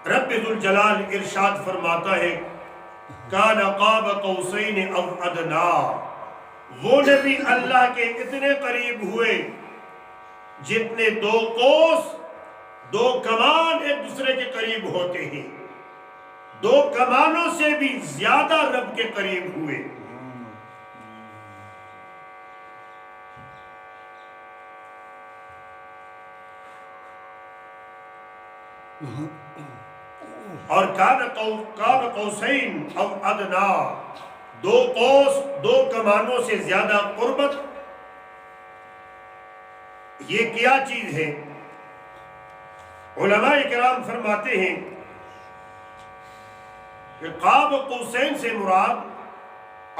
رب ذوالجلال ارشاد فرماتا ہے کان قاب قوسین او ادنا، وہ نبی اللہ کے اتنے قریب ہوئے جتنے دو قوس، دو کمان ایک دوسرے کے قریب ہوتے ہیں، دو کمانوں سے بھی زیادہ رب کے قریب ہوئے۔ اور کان قوسین او ادنا، دو قوس، دو کمانوں سے زیادہ قربت۔ یہ کیا چیز ہے؟ علماء کرام فرماتے ہیں کہ قاب قوسین سے مراد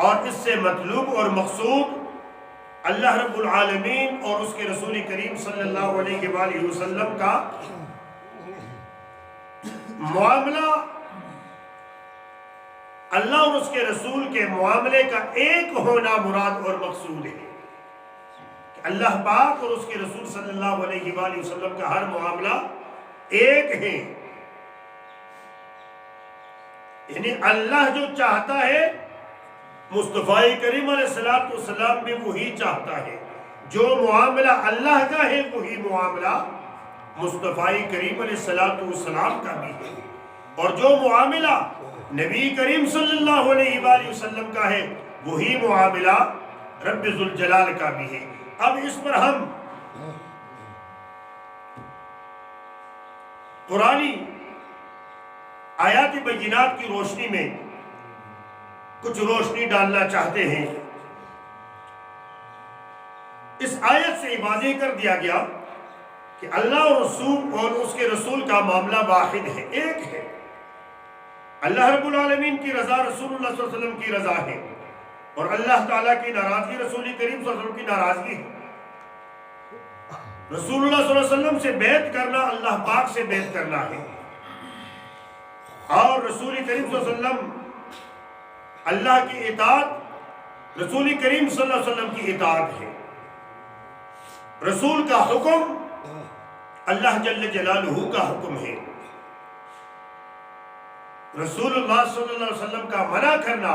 اور اس سے مطلوب اور مقصود اللہ رب العالمین اور اس کے رسول کریم صلی اللہ علیہ وآلہ وسلم کا معاملہ، اللہ اور اس کے رسول کے معاملے کا ایک ہونا مراد اور مقصود ہے کہ اللہ پاک اور اس کے رسول صلی اللہ علیہ وآلہ وسلم کا ہر معاملہ ایک ہے، یعنی اللہ جو چاہتا ہے مصطفیٰ کریم علیہ السلام بھی وہی چاہتا ہے، جو معاملہ اللہ کا ہے وہی معاملہ مصطفیٰ کریم علیہ السلام کا بھی ہے، اور جو معاملہ نبی کریم صلی اللہ علیہ وآلہ وسلم کا ہے وہی معاملہ رب ذوالجلال کا بھی ہے۔ اب اس پر ہم قرآنی آیات بینات کی روشنی میں کچھ روشنی ڈالنا چاہتے ہیں۔ اس آیت سے واضح کر دیا گیا کہ اللہ اور رسول اور اس کے رسول کا معاملہ واحد ہے، ایک ہے۔ اللہ رب العالمین کی رضا رسول اللہ صلی اللہ علیہ وسلم کی رضا ہے، اور اللہ تعالیٰ کی ناراضگی رسول کریم صلی اللہ علیہ وسلم کی ناراضگی ہے۔ رسول اللہ صلی اللہ علیہ وسلم سے بیعت کرنا اللہ پاک سے بیعت کرنا ہے، اور رسول کریم صلی اللہ علیہ وسلم اللہ کی اطاعت رسول کریم صلی اللہ علیہ وسلم کی اطاعت ہے۔ رسول کا حکم اللہ جل جلالہ کا حکم ہے، رسول اللہ صلی اللہ علیہ وسلم کا منع کرنا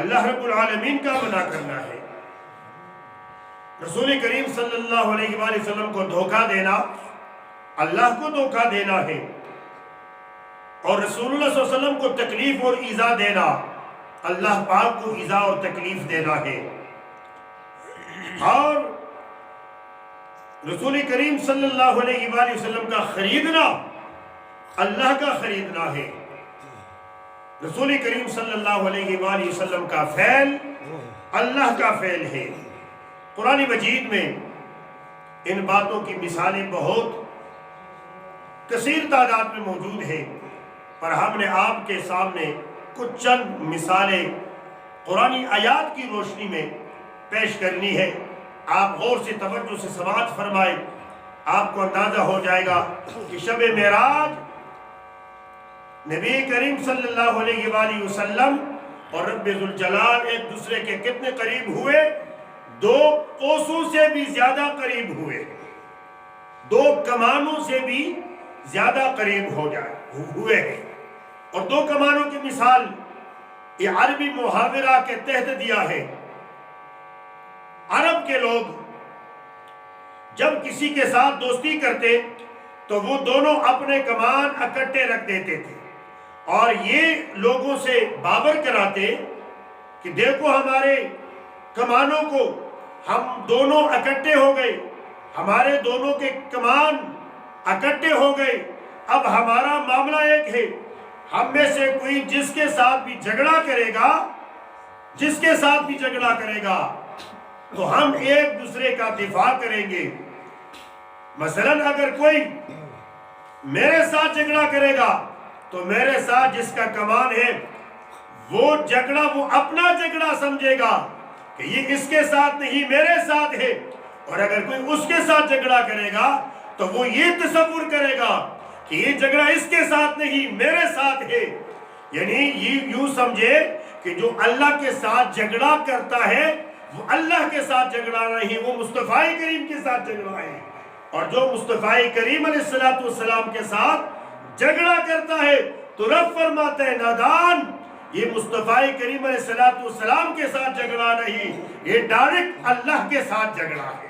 اللہ رب العالمین کا منع کرنا ہے۔ رسول کریم صلی اللہ علیہ وآلہ وسلم کو دھوکہ دینا اللہ کو دھوکہ دینا ہے، اور رسول اللہ صلی اللہ علیہ وسلم کو تکلیف اور ایذا دینا اللہ پاک کو ایذا اور تکلیف دینا ہے، اور رسول کریم صلی اللہ علیہ وآلہ وسلم کا خریدنا اللہ کا خریدنا ہے، رسول کریم صلی اللہ علیہ وآلہ وسلم کا فعل اللہ کا فعل ہے۔ قرآن مجید میں ان باتوں کی مثالیں بہت کثیر تعداد میں موجود ہیں، پر ہم نے آپ کے سامنے کچھ چند مثالیں قرآنی آیات کی روشنی میں پیش کرنی ہے۔ آپ غور سے توجہ سے سماعت فرمائیں، آپ کو اندازہ ہو جائے گا کہ شب معراج نبی کریم صلی اللہ علیہ وآلہ وسلم اور رب ذوالجلال ایک دوسرے کے کتنے قریب ہوئے؟ دو قوسوں سے بھی زیادہ قریب ہوئے، دو کمانوں سے بھی زیادہ قریب ہوئے ہیں۔ اور دو کمانوں کی مثال یہ عربی محاورہ کے تحت دیا ہے۔ عرب کے لوگ جب کسی کے ساتھ دوستی کرتے تو وہ دونوں اپنے کمان اکٹھے رکھ دیتے تھے، اور یہ لوگوں سے بابر کراتے کہ دیکھو ہمارے کمانوں کو، ہم دونوں اکٹھے ہو گئے، ہمارے دونوں کے کمان اکٹھے ہو گئے، اب ہمارا معاملہ ایک ہے، ہم میں سے کوئی جس کے ساتھ بھی جھگڑا کرے گا تو ہم ایک دوسرے کا دفاع کریں گے۔ مثلا اگر کوئی میرے ساتھ جھگڑا کرے گا تو میرے ساتھ جس کا کمان ہے وہ اپنا جھگڑا سمجھے گا کہ یہ اس کے ساتھ نہیں میرے ساتھ ہے، اور اگر کوئی اس کے ساتھ جھگڑا کرے گا تو وہ یہ تصور کرے گا کہ یہ جھگڑا اس کے ساتھ نہیں میرے ساتھ ہے۔ یعنی یہ یوں سمجھے کہ جو اللہ کے ساتھ جھگڑا کرتا ہے وہ اللہ کے ساتھ جھگڑا نہیں، وہ مصطفیٰ کریم کے ساتھ جھگڑا ہے، اور جو مصطفیٰ کریم علیہ السلام کے ساتھ جھگڑا کرتا ہے تو رب فرماتا ہے نادان، یہ مصطفیٰ کریم علیہ السلام کے ساتھ جھگڑا نہیں، یہ ڈائریکٹ اللہ کے ساتھ جھگڑا ہے۔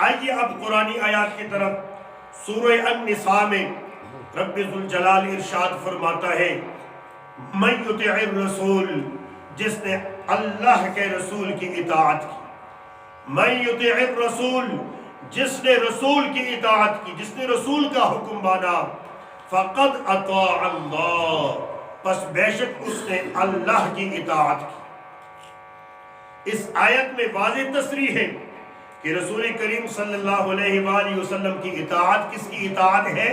آئیے اب قرآنی آیات کی طرف۔ سورہ النساء میں رب ذوالجلال ارشاد فرماتا ہے من یطع الرسول، جس نے اللہ کے رسول کی اطاعت کی، من یطع الرسول، جس نے رسول کی اطاعت کی، جس نے رسول کا حکم مانا، فقد اطاع اللہ، پس بے شک اس نے اللہ کی اطاعت کی۔ اس آیت میں واضح تصریح ہے کہ رسول کریم صلی اللہ علیہ وآلہ وسلم کی اطاعت کس کی اطاعت ہے؟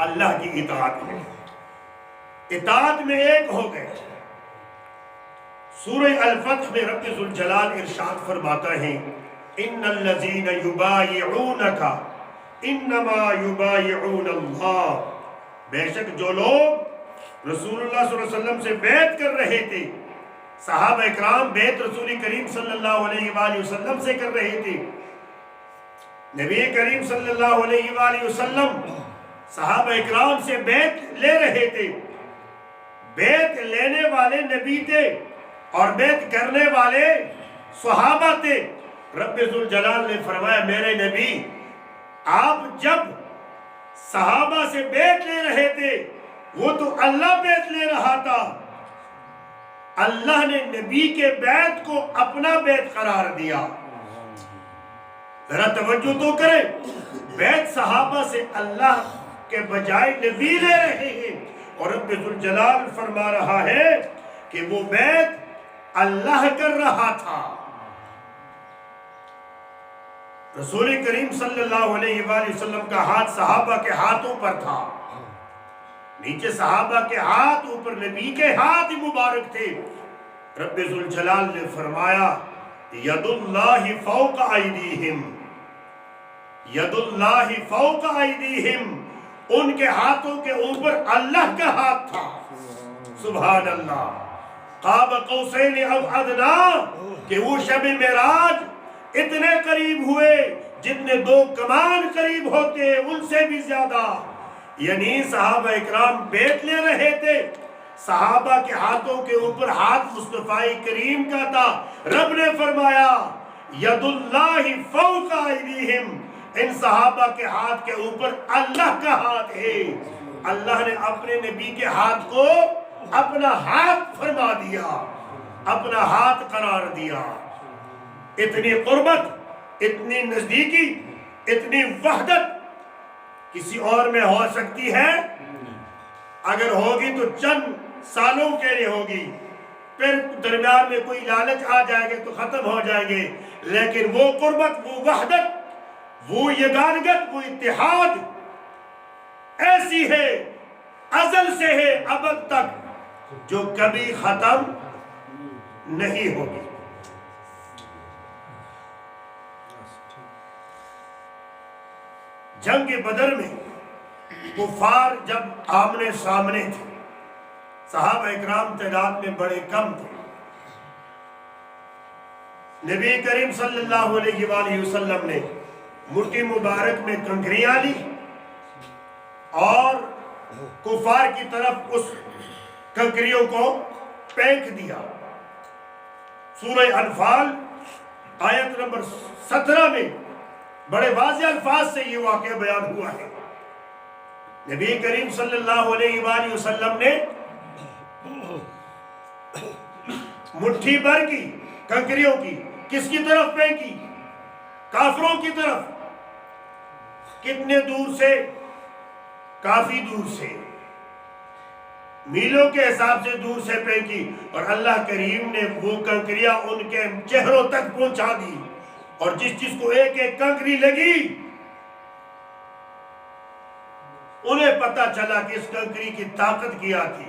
اللہ کی اطاعت ہے۔ اطاعت میں ایک ہو گئے۔ سورہ الفتح میں رب ذوالجلال ارشاد فرماتا ہے ان الذین یبایعونک انما یبایعون اللہ، بے شک جو لوگ رسول اللہ صلی اللہ علیہ وسلم سے بیعت کر رہے تھے، صحابہ اکرام بیعت رسول کریم صلی اللہ علیہ وآلہ وسلم سے کر رہے تھے، نبی کریم صلی اللہ علیہ وآلہ وسلم صحابہ اکرام سے بیعت لے رہے تھے، بیعت لینے والے نبی تھے اور بیعت کرنے والے صحابہ تھے۔ رب ذوالجلال نے فرمایا میرے نبی، آپ جب صحابہ سے بیعت لے رہے تھے وہ تو اللہ بیعت لے رہا تھا، اللہ نے نبی کے بیعت کو اپنا بیعت قرار دیا۔ ذرا توجہ تو کریں، بیعت صحابہ سے اللہ کے بجائے نبی لے رہے ہیں، اور رب ذوالجلال فرما رہا ہے کہ وہ بیعت اللہ کر رہا تھا۔ رسول کریم صلی اللہ علیہ وآلہ وسلم کا ہاتھ صحابہ کے ہاتھوں پر تھا، نیچے صحابہ کے ہاتھ، اوپر نبی کے ہاتھ مبارک تھے۔ رب ذوالجلال نے فرمایا ید اللہ فوق ایدیہم، ید اللہ فوق ایدیہم، ان کے ہاتھوں کے اوپر اللہ کا ہاتھ تھا۔ سبحان اللہ۔ قاب قوسین او ادنا، کہ وہ شب معراج اتنے قریب ہوئے جتنے دو کمان قریب ہوتے ان سے بھی زیادہ، یعنی صحابہ اکرام بیعت لے رہے تھے، صحابہ کے ہاتھوں کے اوپر ہاتھ مصطفیٰ کریم کا تھا۔ رب نے فرمایا ید اللہ فوق ایدیہم، ان صحابہ کے ہاتھ کے اوپر اللہ کا ہاتھ ہے۔ اللہ نے اپنے نبی کے ہاتھ کو اپنا ہاتھ فرما دیا، اپنا ہاتھ قرار دیا۔ اتنی قربت، اتنی نزدیکی، اتنی وحدت کسی اور میں ہو سکتی ہے؟ اگر ہوگی تو چند سالوں کے لیے ہوگی، پھر درمیان میں کوئی لالچ آ جائے گے تو ختم ہو جائیں گے، لیکن وہ قربت، وہ وحدت، وہ یگانگت، وہ اتحاد ایسی ہے، ازل سے ہے ابد تک، جو کبھی ختم نہیں ہوگی۔ جنگ بدر میں کفار جب آمنے سامنے تھے، صحابہ اکرام تعداد میں بڑے کم تھے، نبی کریم صلی اللہ علیہ وآلہ وسلم نے مٹھی مبارک میں کنکریاں لی اور کفار کی طرف اس کنکریوں کو پھینک دیا۔ سورہ انفال آیت نمبر 17 میں بڑے واضح الفاظ سے یہ واقعہ بیان ہوا ہے۔ نبی کریم صلی اللہ علیہ وآلہ وسلم نے مٹھی بھر کی کنکریوں کی کس کی طرف پھینکی؟ کافروں کی طرف۔ کتنے دور سے؟ کافی دور سے، میلوں کے حساب سے دور سے پھینکی، اور اللہ کریم نے وہ کنکریاں ان کے چہروں تک پہنچا دی، اور جس چیز کو ایک ایک کنکری لگی انہیں پتا چلا کہ اس کنکری کی طاقت کیا تھی۔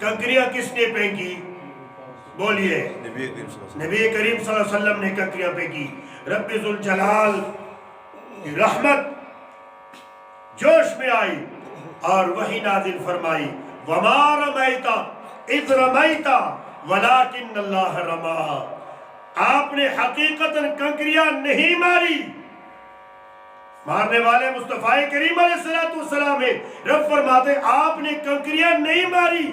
کنکریاں کس نے پھینکی؟ بولیے، نبی کریم صلی اللہ علیہ وسلم نے کنکریاں پھینکی۔ رب ذوالجلال کی رحمت جوش میں آئی اور وحی نازل فرمائی وما رمیت اذ رمیت ولکن اللہ رمی، آپ نے حقیقتاً کنکریاں نہیں ماری، مارنے والے مصطفیٰ کریم علیہ السلام ہے۔ رب فرماتے آپ نے کنکریاں نہیں ماری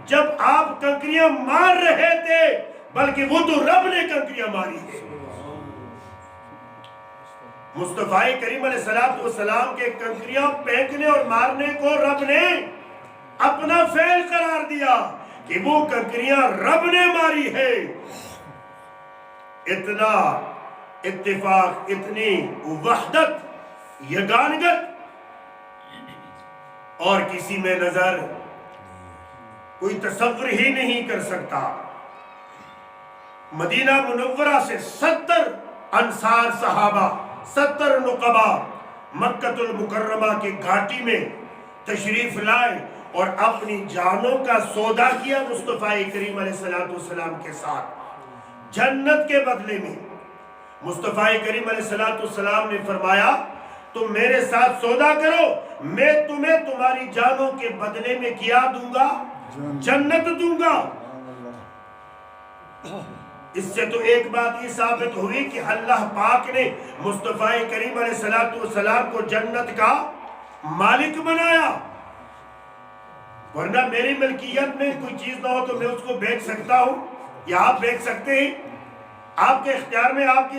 جب آپ کنکریاں مار رہے تھے، بلکہ وہ تو رب نے کنکریاں ماری ہے۔ مصطفیٰ کریم علیہ السلام کے کنکریاں پھینکنے اور مارنے کو رب نے اپنا فعل قرار دیا کہ وہ کنکریاں رب نے ماری ہے۔ اتنا اتفاق، اتنی وحدت، یگانگت اور کسی میں نظر کوئی تصور ہی نہیں کر سکتا۔ مدینہ منورہ سے 70 انصار صحابہ، 70 نقبہ مکہ المکرمہ کے گھاٹی میں تشریف لائے اور اپنی جانوں کا سودا کیا مصطفیٰ کریم علیہ السلام کے ساتھ جنت کے بدلے میں۔ مصطفیٰ کریم علیہ السلام نے فرمایا تم میرے ساتھ سودا کرو، میں تمہیں تمہاری جانوں کے بدلے میں کیا دوں گا؟ جنت دوں گا۔ اس سے تو ایک بات یہ ثابت ہوئی کہ اللہ پاک نے مصطفیٰ کریم علیہ السلام کو جنت کا مالک بنایا، ورنہ میری ملکیت میں کوئی چیز نہ ہو تو میں اس کو بیچ سکتا ہوں یا آپ بیچ سکتے ہیں؟ آپ کے اختیار میں، آپ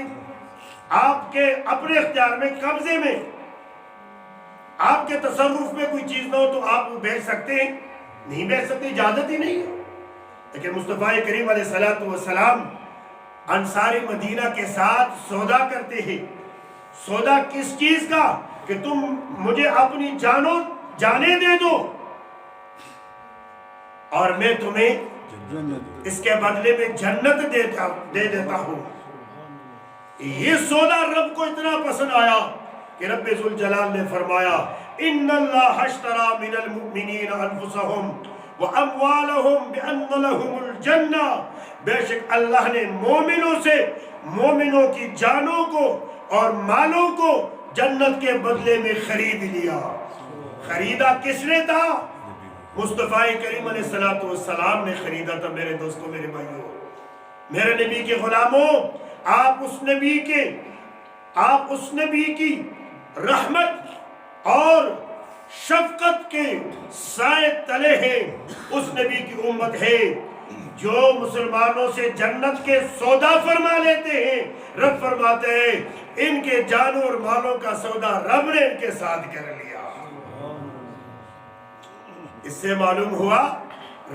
کے اپنے اختیار میں، قبضے میں، آپ کے تصرف میں کوئی چیز نہ ہو تو آپ وہ بیچ سکتے ہیں؟ نہیں بیچ سکتے، اجازت ہی نہیں ہے۔ لیکن مصطفیٰ کریم علیہ السلام انصاری مدینہ کے ساتھ سودا کرتے ہیں۔ سودا کس چیز کا؟ کہ تم مجھے اپنی جانیں دے دو اور میں تمہیں اس کے بدلے میں جنت دے دیتا ہوں۔ یہ سودا رب کو اتنا پسند آیا کہ رب ذوالجلال نے فرمایا ان اللہ اشترى من المؤمنین انفسهم واموالهم بان لهم الجنہ، بے شک اللہ نے مومنوں کی جانوں کو اور مالوں کو جنت کے بدلے میں خرید لیا۔ خریدا کس نے تھا؟ مصطفیٰ کریم علیہ السلام نے خریدا تھا۔ میرے دوستوں، میرے بھائیوں، میرے نبی کے غلاموں، آپ اس نبی کی رحمت اور شفقت کے سائے تلے ہیں۔ اس نبی کی امت ہے جو مسلمانوں سے جنت کے سودا فرما لیتے ہیں۔ رب فرماتے ہیں ان کے جانوں اور مالوں کا سودا رب نے ان کے ساتھ کر لیا۔ اس سے معلوم ہوا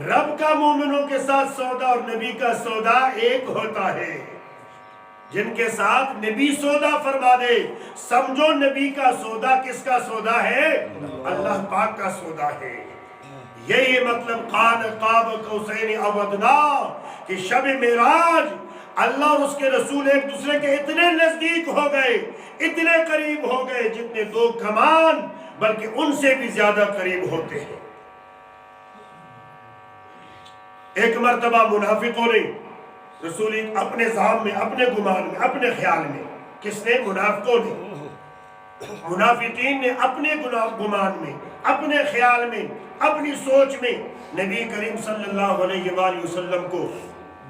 رب کا مومنوں کے ساتھ سودا اور نبی کا سودا ایک ہوتا ہے۔ جن کے ساتھ نبی سودا فرما دے، سمجھو نبی کا سودا کس کا سودا ہے؟ اللہ پاک کا سودا ہے۔ یہی مطلب قان قاب قوسین او ادنا کہ شب معراج اللہ اور اس کے رسول ایک دوسرے کے اتنے نزدیک ہو گئے، اتنے قریب ہو گئے جتنے دو کمان، بلکہ ان سے بھی زیادہ قریب ہوتے ہیں۔ ایک مرتبہ منافقوں نے رسول اپنے ذہن میں، اپنے گمان میں، اپنے خیال میں، کس نے؟ منافقوں نے، منافقین نے اپنے گمان میں، اپنے خیال میں، اپنی سوچ میں نبی کریم صلی اللہ علیہ وآلہ وسلم کو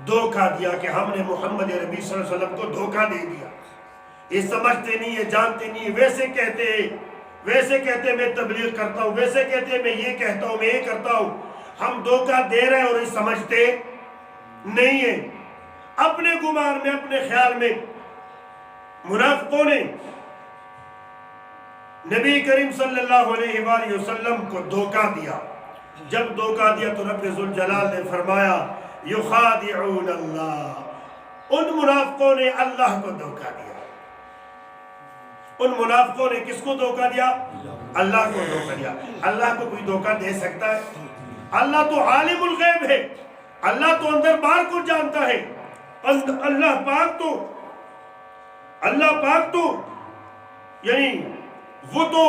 دھوکہ دیا کہ ہم نے محمد ربی صلی اللہ علیہ وسلم کو دھوکہ دے دیا۔ یہ سمجھتے نہیں، یہ جانتے نہیں، ویسے کہتے میں تبلیغ کرتا ہوں، ویسے کہتے میں یہ کہتا ہوں، میں یہ کرتا ہوں۔ ہم دھوکہ دے رہے ہیں اور یہ سمجھتے نہیں ہیں۔ اپنے گمان میں، اپنے خیال میں منافقوں نے نبی کریم صلی اللہ علیہ وآلہ وسلم کو دھوکہ دیا۔ جب دھوکہ دیا تو رب ذوالجلال نے فرمایا یخادعون اللہ، ان منافقوں نے اللہ کو دھوکہ دیا۔ ان منافقوں نے کس کو دھوکہ دیا؟ اللہ کو دھوکہ دیا۔ اللہ کو کوئی دھوکہ دے سکتا ہے؟ اللہ تو عالم الغیب ہے، اللہ تو اندر باہر کو جانتا ہے۔ اللہ پاک تو یعنی وہ تو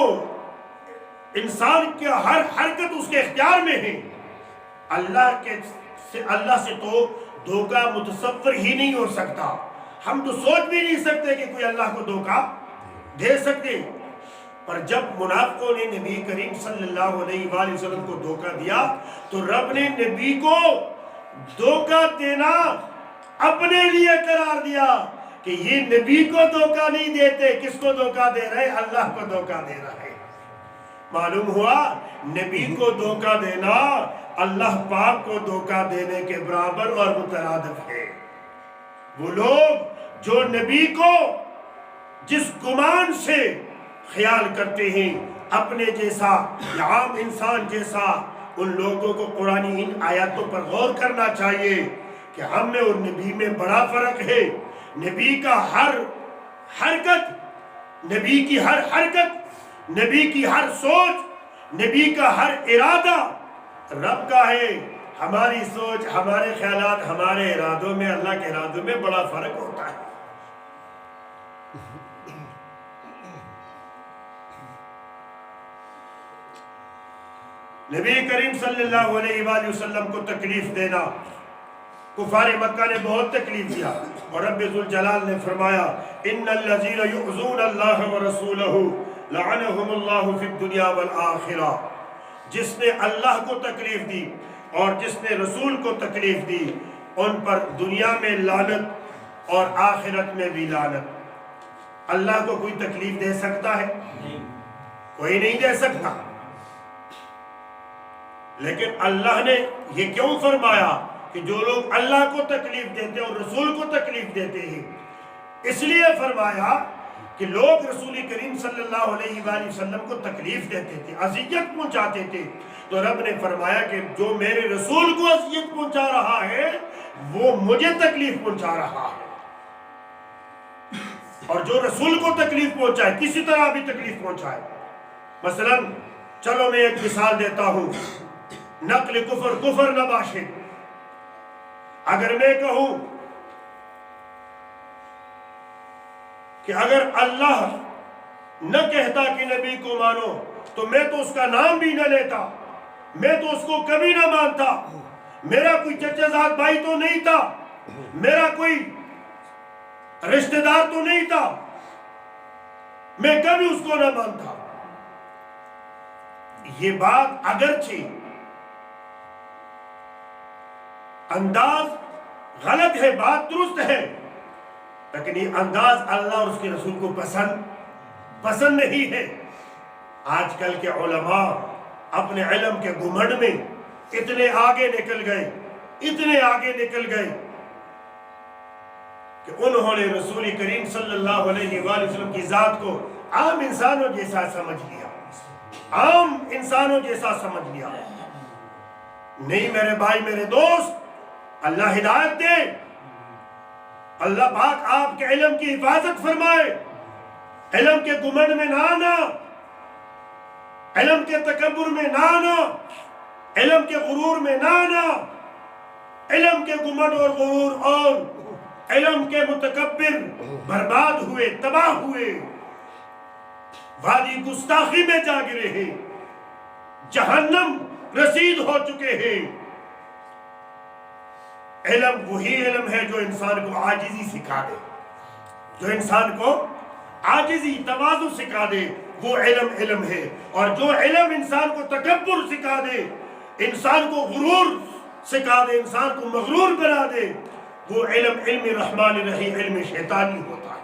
انسان کی ہر حرکت اس کے اختیار میں ہے۔ اللہ سے تو دھوکہ متصور ہی نہیں ہو سکتا۔ ہم تو سوچ بھی نہیں سکتے کہ کوئی اللہ کو دھوکہ دے سکتے۔ پر جب منافقوں نے نبی کریم صلی اللہ علیہ وآلہ وسلم کو دھوکہ دیا تو رب نے نبی کو دھوکہ دینا اپنے لیے قرار دیا کہ یہ نبی کو دھوکہ نہیں دیتے. کس کو دھوکہ دے رہے؟ اللہ کو دھوکہ دے رہے. معلوم ہوا نبی کو دھوکہ دینا اللہ پاک کو دھوکہ دینے کے برابر اور مترادف ہے. وہ لوگ جو نبی کو جس گمان سے خیال کرتے ہیں اپنے جیسا یا عام انسان جیسا، ان لوگوں کو قرآن ان آیاتوں پر غور کرنا چاہیے کہ ہم میں اور نبی میں بڑا فرق ہے. نبی کا ہر حرکت، نبی کی ہر حرکت، نبی کی ہر سوچ، نبی کا ہر ارادہ رب کا ہے. ہماری سوچ، ہمارے خیالات، ہمارے ارادوں میں اللہ کے ارادوں میں بڑا فرق ہوتا ہے. نبی کریم صلی اللہ علیہ وآلہ وسلم کو تکلیف دینا کفار مکہ نے بہت تکلیف دیا، اور رب ذوالجلال نے فرمایا ان الذین یؤذون اللہ ورسولہ لعنہم اللہ فی الدنیا والآخرہ. جس نے اللہ کو تکلیف دی اور جس نے رسول کو تکلیف دی ان پر دنیا میں لعنت اور آخرت میں بھی لعنت. اللہ کو کوئی تکلیف دے سکتا ہے؟ کوئی نہیں دے سکتا. لیکن اللہ نے یہ کیوں فرمایا کہ جو لوگ اللہ کو تکلیف دیتے اور رسول کو تکلیف دیتے ہیں؟ اس لیے فرمایا کہ لوگ رسول کریم صلی اللہ علیہ وآلہ وسلم کو تکلیف دیتے تھے، اذیت پہنچاتے تھے. تو رب نے فرمایا کہ جو میرے رسول کو اذیت پہنچا رہا ہے وہ مجھے تکلیف پہنچا رہا ہے. اور جو رسول کو تکلیف پہنچائے کسی طرح بھی تکلیف پہنچائے، مثلا چلو میں ایک مثال دیتا ہوں، نقل کفر نباشد. اگر میں کہوں کہ اگر اللہ نہ کہتا کہ نبی کو مانو تو میں تو اس کا نام بھی نہ لیتا، میں تو اس کو کبھی نہ مانتا، میرا کوئی چچا زاد بھائی تو نہیں تھا، میرا کوئی رشتہ دار تو نہیں تھا، میں کبھی اس کو نہ مانتا. یہ بات اگرچہ انداز غلط ہے، بات درست ہے، لیکن یہ انداز اللہ اور اس کے رسول کو پسند نہیں ہے. آج کل کے علماء اپنے علم کے گھمنڈ میں اتنے آگے نکل گئے کہ انہوں نے رسول کریم صلی اللہ علیہ وآلہ وسلم کی ذات کو عام انسانوں جیسا سمجھ لیا. نہیں میرے بھائی، میرے دوست، اللہ ہدایت دے، اللہ پاک آپ کے علم کی حفاظت فرمائے. علم کے گھمنڈ میں نہ آنا، علم کے تکبر میں نہ آنا، علم کے غرور میں نہ آنا. علم کے گھمنڈ اور غرور اور علم کے متکبر برباد ہوئے، تباہ ہوئے، وادی گستاخی میں جا گرے ہیں، جہنم رسید ہو چکے ہیں. علم وہی علم ہے جو انسان کو عاجزی سکھا دے، جو انسان کو عاجزی، تواضع سکھا دے، وہ علم ہے. اور جو علم انسان کو تکبر سکھا دے، انسان کو غرور سکھا دے، انسان کو مغرور بنا دے، وہ علم رحمان نہیں، علم شیطانی ہوتا ہے.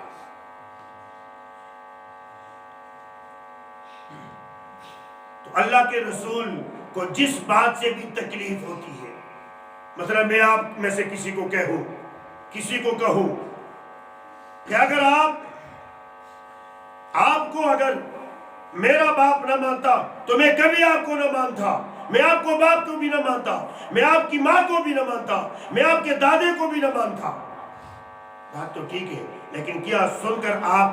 تو اللہ کے رسول کو جس بات سے بھی تکلیف ہوتی ہے، مثلا میں آپ میں سے کسی کو کہوں کہ اگر آپ کو اگر میرا باپ نہ مانتا تو میں کبھی آپ کو نہ مانتا، میں آپ کو باپ کو بھی نہ مانتا، میں آپ کی ماں کو بھی نہ مانتا، میں آپ کے دادے کو بھی نہ مانتا. بات تو ٹھیک ہے، لیکن کیا سن کر آپ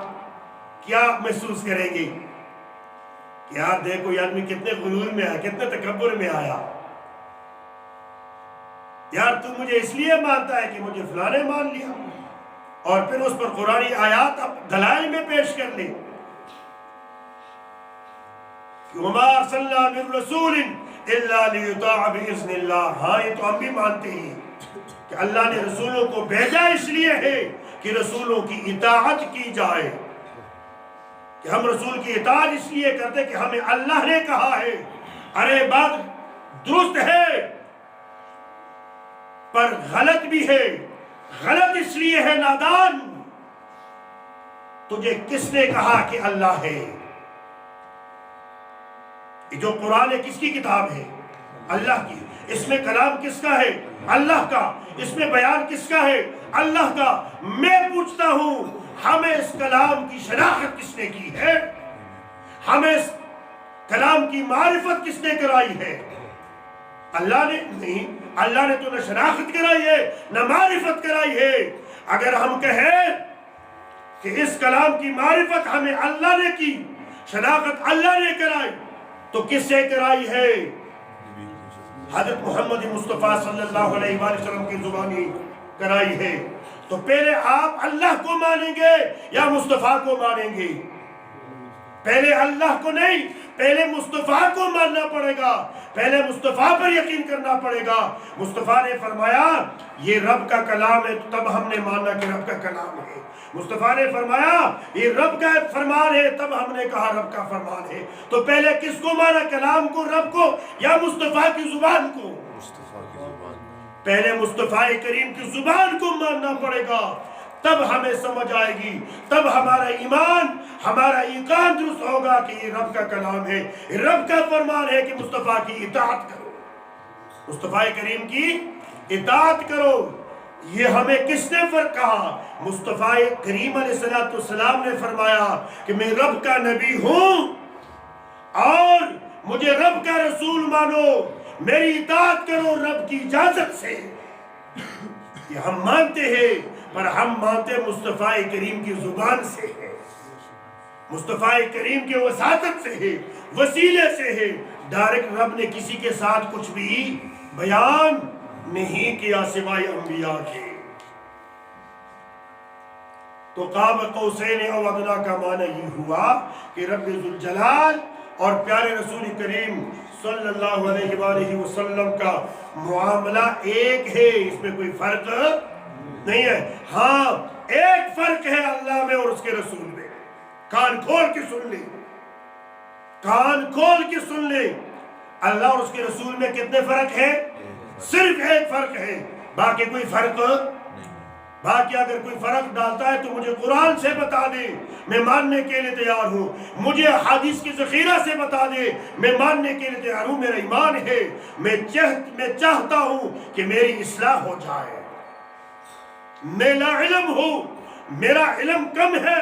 کیا محسوس کریں گے کہ یار دیکھو یہ آدمی کتنے غرور میں آیا، کتنے تکبر میں آیا. یار تو مجھے اس لیے مانتا ہے کہ مجھے فلاں نے مان لیا، اور پھر اس پر قرآنی آیات اب دلائل میں پیش کر لیں کہ وَمَا أَرْسَلْنَا مِن رَسُولٍ إِلَّا لِيُطَاعَ بِإِذْنِ اللَّهِ. ہاں یہ تو ہم بھی مانتے ہیں کہ اللہ نے رسولوں کو بھیجا اس لیے ہے کہ رسولوں کی اطاعت کی جائے، کہ ہم رسول کی اطاعت اس لیے کرتے کہ ہمیں اللہ نے کہا ہے. ارے بات درست ہے پر غلط بھی ہے. غلط اس لیے ہے نادان تجھے کس نے کہا کہ اللہ ہے؟ جو قرآن ہے کس کی کتاب ہے؟ اللہ کی۔ اس میں کلام کس کا ہے؟ اللہ کا۔ اس میں بیان کس کا ہے؟ اللہ کا۔ میں پوچھتا ہوں ہمیں اس کلام کی شناخت کس نے کی ہے؟ ہمیں اس کلام کی معرفت کس نے کرائی ہے؟ اللہ نے نہیں، اللہ نے تو نہ شناخت کرائی ہے نہ معرفت کرائی ہے۔ اگر ہم کہیں کہ اس کلام کی معرفت ہمیں اللہ نے کی، شناخت اللہ نے کرائی، تو کس سے کرائی ہے؟ حضرت محمد مصطفیٰ صلی اللہ علیہ وآلہ وسلم کی زبانی کرائی ہے۔ تو پہلے آپ اللہ کو مانیں گے یا مصطفیٰ کو مانیں گے؟ پہلے اللہ کو نہیں، پہلے مصطفیٰ کو ماننا پڑے گا، پہلے مصطفیٰ پر یقین کرنا پڑے گا۔ مصطفیٰ نے فرمایا یہ رب کا کلام ہے، تب ہم نے مانا کہ رب کا کلام ہے۔ مصطفیٰ نے فرمایا یہ رب کا فرمان ہے، تب ہم نے کہا رب کا فرمان ہے۔ تو پہلے کس کو مانا، کلام کو، رب کو، یا مصطفیٰ کی زبان کو؟ پہلے مصطفیٰ کریم کی زبان کو ماننا پڑے گا، تب ہمیں سمجھ آئے گی، تب ہمارا ایمان، ہمارا ایقان درست ہوگا کہ یہ رب کا کلام ہے، رب کا فرمان ہے کہ مصطفیٰ کی اطاعت کرو، مصطفیٰ کریم کی اطاعت کرو۔ یہ ہمیں کس نے فرق کہا؟ مصطفیٰ کریم علیہ السلام نے فرمایا کہ میں رب کا نبی ہوں اور مجھے رب کا رسول مانو، میری اطاعت کرو رب کی اجازت سے۔ یہ ہم مانتے ہیں، پر ہم مانتے مصطفیٰ کریم کی زبان سے ہے، مصطفیٰ کریم کے وساطت سے ہے، وسیلے سے ہے۔ ڈائریکٹ رب نے کسی کے ساتھ کچھ بھی بیان نہیں کیا سوائے انبیاء کے۔ تو قاب قوسین او ادنیٰ کا معنی یہ ہوا کہ رب ذوالجلال اور پیارے رسول کریم صلی اللہ علیہ وآلہ وسلم کا معاملہ ایک ہے، اس میں کوئی فرق نہیں ہے۔ ہاں ایک فرق ہے اللہ میں اور اس کے رسول میں، کان کھول کے سن لیں، کان کھول کے سن لیں۔ اللہ اور اس کے رسول میں کتنے فرق ہیں؟ صرف ایک فرق ہے، باقی کوئی فرق نہیں۔ باقی اگر کوئی فرق ڈالتا ہے تو مجھے قرآن سے بتا دے، میں ماننے کے لیے تیار ہوں۔ مجھے حدیث کی ذخیرہ سے بتا دے، میں ماننے کے لیے تیار ہوں۔ میرا ایمان ہے، میں چاہتا ہوں کہ میری اصلاح ہو جائے۔ میں لا علم ہوں، میرا علم کم ہے،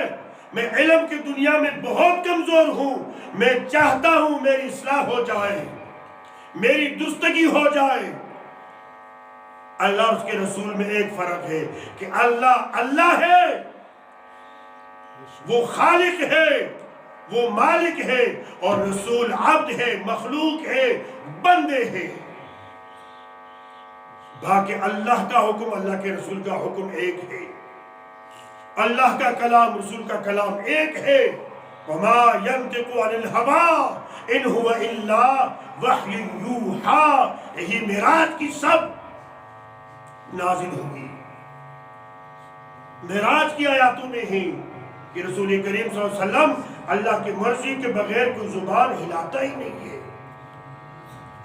میں علم کی دنیا میں بہت کمزور ہوں۔ میں چاہتا ہوں میری اصلاح ہو جائے، میری درستگی ہو جائے۔ اللہ اور اس کے رسول میں ایک فرق ہے کہ اللہ اللہ ہے، وہ خالق ہے، وہ مالک ہے، اور رسول عبد ہے، مخلوق ہے، بندے ہیں۔ باقی اللہ کا حکم، اللہ کے رسول کا حکم ایک ہے، اللہ کا کلام، رسول کا کلام ایک ہے۔ وَمَا يَنْتِقُ عَنِ الْهَوَىٰ إِنْ هُوَ إِلَّا وَحْيٌ يُوحَىٰ۔ یہی معراج کی سب نازل ہوئی، معراج کی آیاتوں میں ہی کہ رسول کریم صلی اللہ علیہ وسلم اللہ کی مرضی کے بغیر کوئی زبان ہلاتا ہی نہیں ہے۔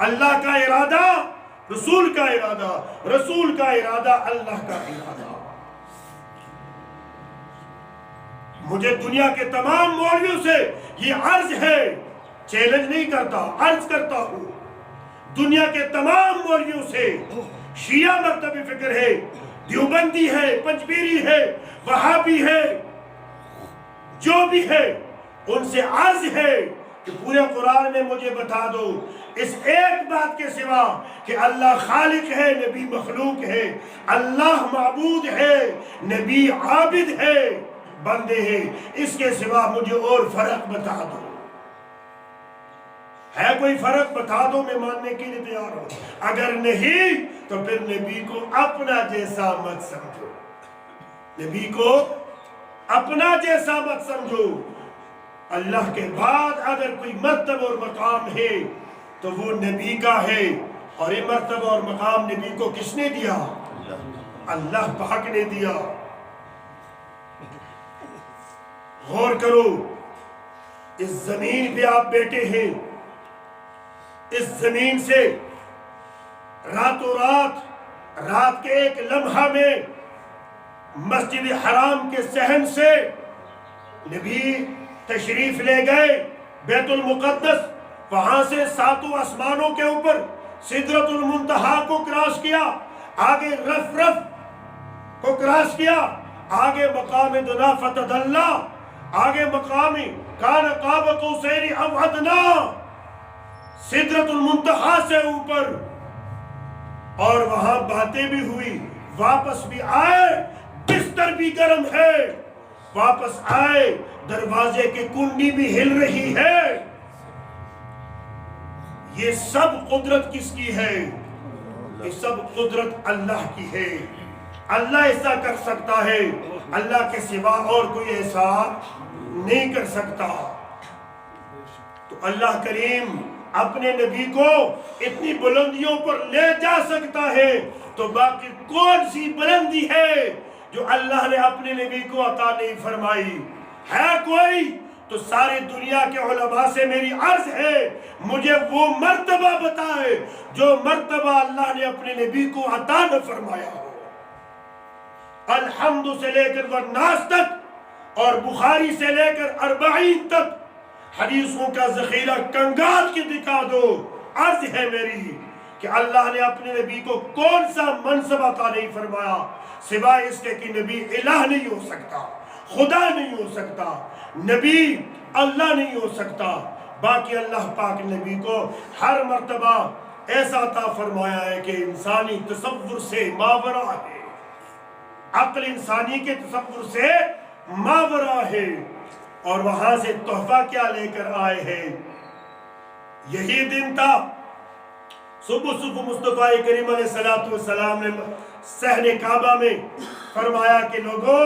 اللہ کا ارادہ، رسول کا ارادہ، رسول کا ارادہ، اللہ کا ارادہ۔ مجھے دنیا کے تمام مولویوں سے یہ عرض ہے، چیلنج نہیں کرتا، عرض کرتا ہوں، دنیا کے تمام مولویوں سے، شیعہ مکتب فکر ہے، دیوبندی ہے، پنجبیری ہے، وہابی ہے، جو بھی ہے، ان سے عرض ہے کہ پورے قرآن میں مجھے بتا دو اس ایک بات کے سوا کہ اللہ خالق ہے، نبی مخلوق ہے، اللہ معبود ہے، نبی عابد ہے، بندے ہیں، اس کے سوا مجھے اور فرق بتا دو۔ ہے کوئی فرق؟ بتا دو، میں ماننے کے لیے تیار ہوں۔ اگر نہیں تو پھر نبی کو اپنا جیسا مت سمجھو، نبی کو اپنا جیسا مت سمجھو۔ اللہ کے بعد اگر کوئی مرتبہ اور مقام ہے تو وہ نبی کا ہے، اور یہ مرتبہ اور مقام نبی کو کس نے دیا؟ اللہ پاک نے دیا۔ غور کرو، اس زمین پہ آپ بیٹھے ہیں، اس زمین سے راتوں رات کے ایک لمحہ میں مسجد حرام کے صحن سے نبی تشریف لے گئے بیت المقدس، وہاں سے 7 آسمانوں کے اوپر سدرۃ المنتہا کو کراس کیا، آگے رف کو کراس کیا، آگے مقام دنا فتدلا، آگے مقام کان قاب قوسین او ادنا، سدرۃ المنتہا سے اوپر، اور وہاں باتیں بھی ہوئی، واپس بھی آئے، بستر بھی گرم ہے، واپس آئے، دروازے کی کنڈی بھی ہل رہی ہے۔ یہ سب قدرت کس کی ہے؟ یہ سب قدرت اللہ کی ہے۔ اللہ ایسا کر سکتا ہے، اللہ کے سوا اور کوئی ایسا نہیں کر سکتا۔ تو اللہ کریم اپنے نبی کو اتنی بلندیوں پر لے جا سکتا ہے، تو باقی کون سی بلندی ہے جو اللہ نے اپنے نبی کو عطا نہیں فرمائی؟ ہے کوئی؟ تو ساری دنیا کے علماء سے میری عرض ہے، مجھے وہ مرتبہ بتائے جو مرتبہ اللہ نے اپنے نبی کو عطا نہ فرمایا ہو۔ الحمد سے لے کر والناس تک اور بخاری سے لے کر 40 تک حدیثوں کا ذخیرہ کنگال کے دکھا دو۔ عرض ہے میری کہ اللہ نے اپنے نبی کو کون سا منصب عطا نہیں فرمایا، سوائے اس کے کہ نبی الہ نہیں ہو سکتا، خدا نہیں ہو سکتا، نبی اللہ نہیں ہو سکتا۔ باقی اللہ پاک نبی کو ہر مرتبہ ایسا عطا فرمایا ہے کہ انسانی تصور سے ماورا ہے، عقل انسانی کے تصور سے ماورا ہے۔ اور وہاں سے تحفہ کیا لے کر آئے ہیں؟ یہی دن تھا، صبح مصطفیٰ کریم علیہ السلام نے صحن کعبہ میں فرمایا کہ لوگوں،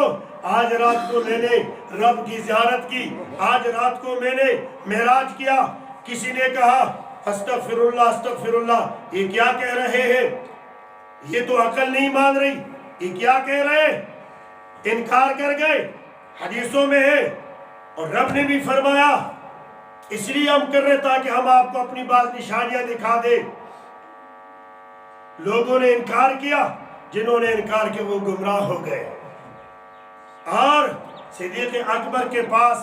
آج رات کو میں نے رب کی زیارت کی، آج رات کو میں نے معراج کیا۔ کسی نے کہا استغفر اللہ استغفر اللہ، یہ کیا کہہ رہے ہیں؟ یہ تو عقل نہیں مان رہی، یہ کیا کہہ رہے ہیں؟ انکار کر گئے۔ حدیثوں میں ہے اور رب نے بھی فرمایا، اس لیے ہم کر رہے تاکہ ہم آپ کو اپنی بعض نشانیاں دکھا دیں۔ لوگوں نے انکار کیا، جنہوں نے انکار کیا وہ گمراہ ہو گئے۔ اور صدیق اکبر کے پاس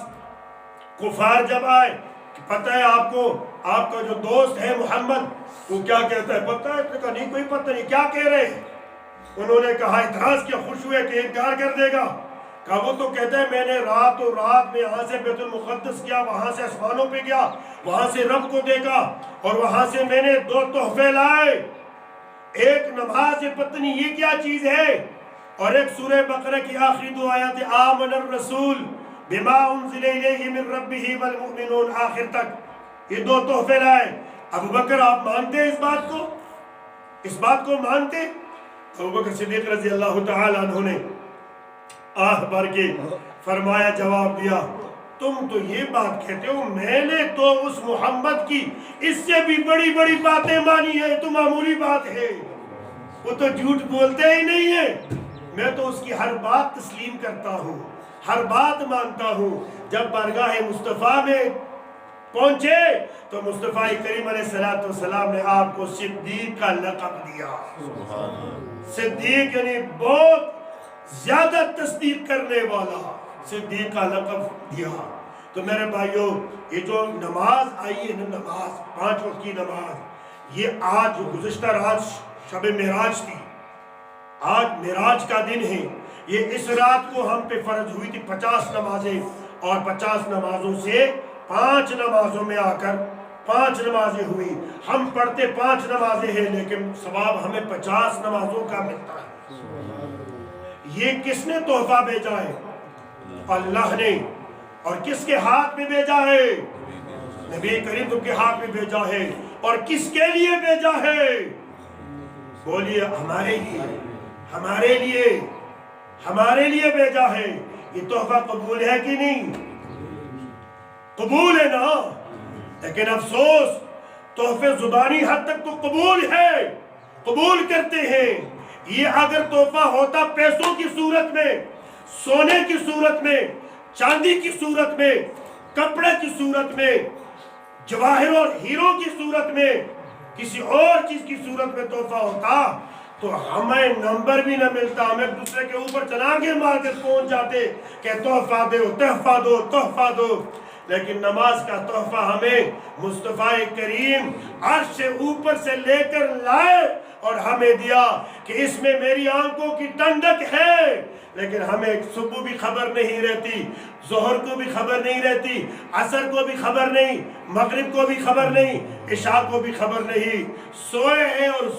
کفار جب آئے کہ پتہ ہے آپ کو، آپ کا جو دوست ہے محمد وہ کیا کہتا ہے پتہ ہے؟ اس نے کہا نہیں کوئی پتہ نہیں، کیا کہہ رہے ہیں؟ انہوں نے کہا اعتراض کیا، خوش ہوئے کہ انکار کر دے گا؟ کہا وہ تو کہتا ہے میں نے رات میں یہاں سے بیت المقدس کیا، وہاں سے آسمانوں پہ گیا، وہاں سے رب کو دیکھا، اور وہاں سے میں نے 2 تحفے لائے، ایک نماز پتنی، یہ کیا چیز ہے، اور ایک سورہ بقرہ کی آخری 2 آیات آمن الرسول بما انزل الیہ من ربہ والمؤمنون، آخر تک یہ 2 تحفے لائے۔ ابو بکر آپ مانتے ہیں اس بات کو؟ اس بات کو مانتے؟ ابو بکر صدیق رضی اللہ تعالی عنہ نے آہ بھر کے فرمایا، جواب دیا، تم تو یہ بات کہتے ہو، میں نے تو اس محمد کی اس سے بھی بڑی بڑی باتیں مانی ہے، تو معمولی بات ہے، وہ تو جھوٹ بولتے ہی نہیں ہے، میں تو اس کی ہر بات تسلیم کرتا ہوں، ہر بات مانتا ہوں۔ جب بارگاہ مصطفیٰ میں پہنچے تو مصطفیٰ کریم علیہ السلام نے آپ کو صدیق کا لقب دیا۔ صدیق یعنی بہت زیادہ تصدیق کرنے والا، صدیق کا لقب دیا۔ تو میرے بھائیوں، یہ جو نماز آئی ہے نا، نماز 5 وقت کی نماز، یہ آج گزشتہ رات شب معراج تھی، آج معراج کا دن ہے، یہ اس رات کو ہم پہ فرض ہوئی تھی 50 نمازیں، اور 50 نمازوں سے 5 نمازوں میں آ کر 5 نمازیں ہوئی۔ ہم پڑھتے 5 نمازیں ہیں لیکن ثواب ہمیں 50 نمازوں کا ملتا ہے۔ یہ کس نے تحفہ بھیجا ہے؟ اللہ نے۔ اور کس کے ہاتھ میں بھیجا ہے؟ نبی کریم کے ہاتھ میں بھیجا ہے۔ اور کس کے لیے بھیجا ہے؟ بولیے ہمارے لیے، ہمارے لیے، ہمارے لیے بھیجا ہے۔ یہ تحفہ قبول ہے کہ نہیں؟ قبول ہے نا، لیکن افسوس تحفے زبانی حد تک تو قبول ہے، قبول کرتے ہیں۔ یہ اگر تحفہ ہوتا پیسوں کی صورت میں، سونے کی صورت میں، چاندی کی صورت میں، کپڑے کی صورت میں، جواہر اور ہیروں کی صورت میں، کسی اور چیز کی صورت میں تحفہ ہوتا تو ہمیں نمبر بھی نہ ملتا، ہم ایک دوسرے کے اوپر چلانگے مار کے پہنچ جاتے کہ تحفہ دو تحفہ دو تحفہ دو۔ لیکن نماز کا تحفہ ہمیں مصطفیٰ کریم عرش سے اوپر سے لے کر لائے اور ہمیں دیا کہ اس میں میری آنکھوں کی ٹھنڈک ہے۔ لیکن ہمیں صبح بھی خبر نہیں رہتی، ظہر کو بھی خبر نہیں رہتی، عصر کو بھی خبر نہیں، مغرب کو بھی خبر نہیں، عشاء کو بھی خبر نہیں، سوئے ہیں اور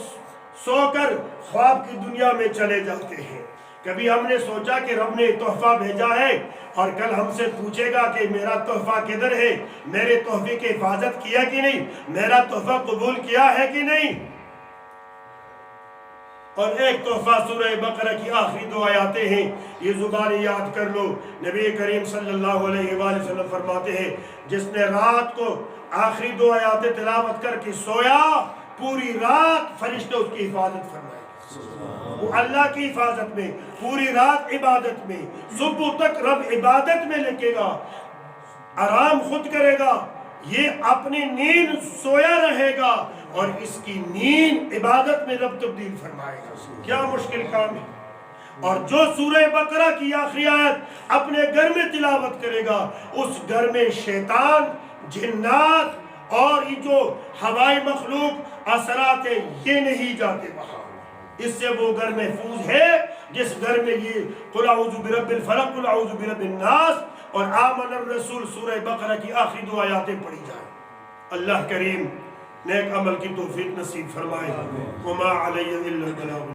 سو کر خواب کی دنیا میں چلے جاتے ہیں۔ کبھی ہم نے سوچا کہ رب نے تحفہ بھیجا ہے اور کل ہم سے پوچھے گا کہ میرا تحفہ کدھر ہے، میرے تحفے کی حفاظت کیا کہ نہیں، میرا تحفہ قبول کیا ہے کہ نہیں؟ اور ایک تحفہ سورہ بقرہ کی آخری 2 آیاتیں ہیں، یہ زبانی یاد کر لو۔ نبی کریم صلی اللہ علیہ وآلہ وسلم فرماتے ہیں جس نے رات کو آخری 2 آیاتیں تلاوت کر کے سویا، پوری رات فرشتے اس کی حفاظت فرمائے، وہ اللہ کی حفاظت میں، پوری رات عبادت میں، صبح تک رب عبادت میں لگے گا، آرام خود کرے گا، یہ اپنی نیند سویا رہے گا اور اس کی نیند عبادت میں رب تبدیل فرمائے گا۔ کیا مشکل کام ہے؟ اور جو سورہ بقرہ کی آخری آیت اپنے گھر میں تلاوت کرے گا، اس گھر میں شیطان، جنات اور یہ جو ہوائی مخلوق اثرات ہیں یہ نہیں جاتے وہاں۔ اس سے وہ گھر محفوظ ہے جس گھر میں یہ قل اعوذ برب الفلق، قل اعوذ برب الناس اور آمن الرسول سورہ بقرہ کی آخری 2 آیاتیں پڑھی جائیں۔ اللہ کریم نیک عمل کی توفیق نصیب فرمائے۔ وما علی الا البلاغ۔